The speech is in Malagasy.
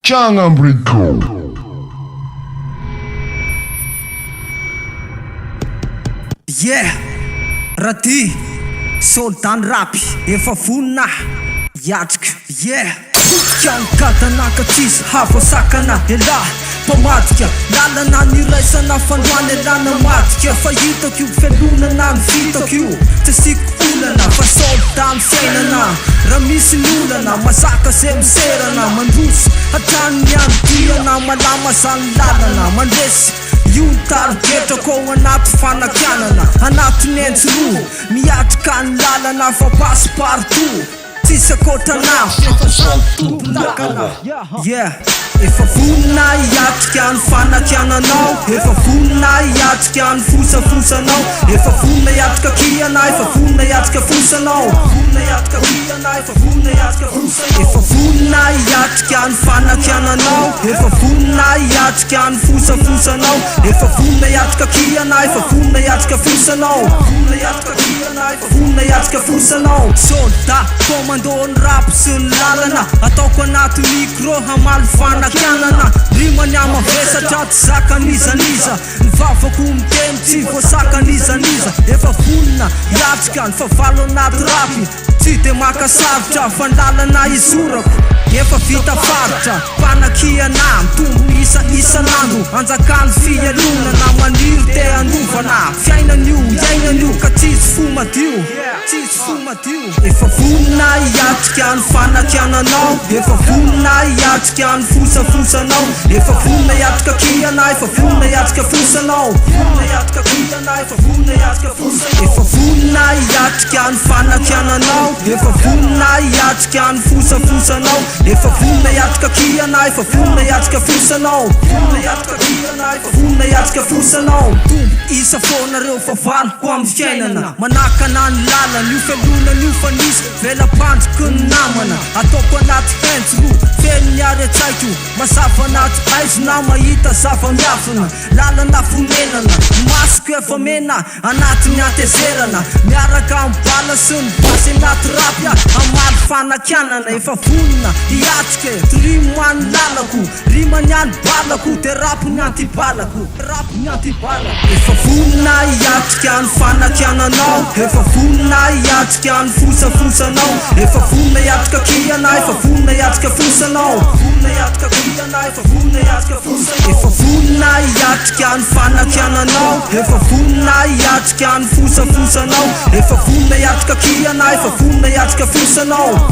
Jangan berikut. Yeah, Rati, Sultan Rapi, efa vonina iatrika. Yeah, kianokatana ka tsisy hafa sakana ela mpamadika lalana niraisana fandroany elana madika fa hitako io felonana ny vitako io tsy asiko olana fa soltan fiainana raha misy ny olana mazaka zay miserana mandroso hatrany andiana malama zany lalana mandresy io ny tarigetrako ao anaty fanakianana anatiny entsiroa miatrika ny lalana fa pasy partout tsisy akotrana efa samy tompon-dakana. Yeah, efa vonina iatrika ny fanakiananao, efa vonina iatrika ny fosafosanao, efa vonina iatrika kiana, efa vonina iatrika fosanao, efa vonina iatrika ny fanakiananao, efa vonina iatrika ny fosafosanao, efa vonina iatrika kiana, efa vonina iatrika fosanao, efa vonina iatrika fosanao. Soldat commando ny rap sy ny lalana ataoko anaty micro hamaly fanakianana rimany amavesatra tsy zakan'izaniza ny vavako miteny tsy voasakan'izaniza efa vonina iatrika ny favalo anaty rapy tsy de makasarotra fa ny lalana izorako efa vita faritra mpanakiana mitombo isan'andro anjakany fialonana maniry te andovana fiainan'io iainan'io ka tsisy fo madio efa vonina iatrika ny fanakiananao, efa vonina iatrika ny fosafosanao, efa vonina iatrika kiana, efa vonina iatrika fosanao, efa vonina iatrika ny fanakiananao, efa vonina iatrika ny fosafosanao, efa vonina iatrika kiana, efa vonina iatrika fosanao, vonina iatrika fosanao. Isa fonareo fa valoko amin'ny fiainana manakana ny lalana io felonana io fa nisy velam-pandriky ny namana ataoko anaty hentsiro feno miary atsaiko mazava anaty aizona mahita zava-miafina lalana fonenana masoko efa mena anaty miantezerana miaraka amin'ny bala sy ny basy anaty rapia amaly fanakianana efa vonina iatrika trimo any lalako rimany any balako de rapo ny antibalako efa vonina iatrika ny fanakiananao, efa vonina iatrika ny fosafosanao, efa vonina iatrika kiana, efa vonina iatrika fosanao, efa vonina iatrika ny fanakiananao, efa vonina iatrika ny fosafosanao, efa vonina iatrika kiana, efa vonina iatrika fosanao.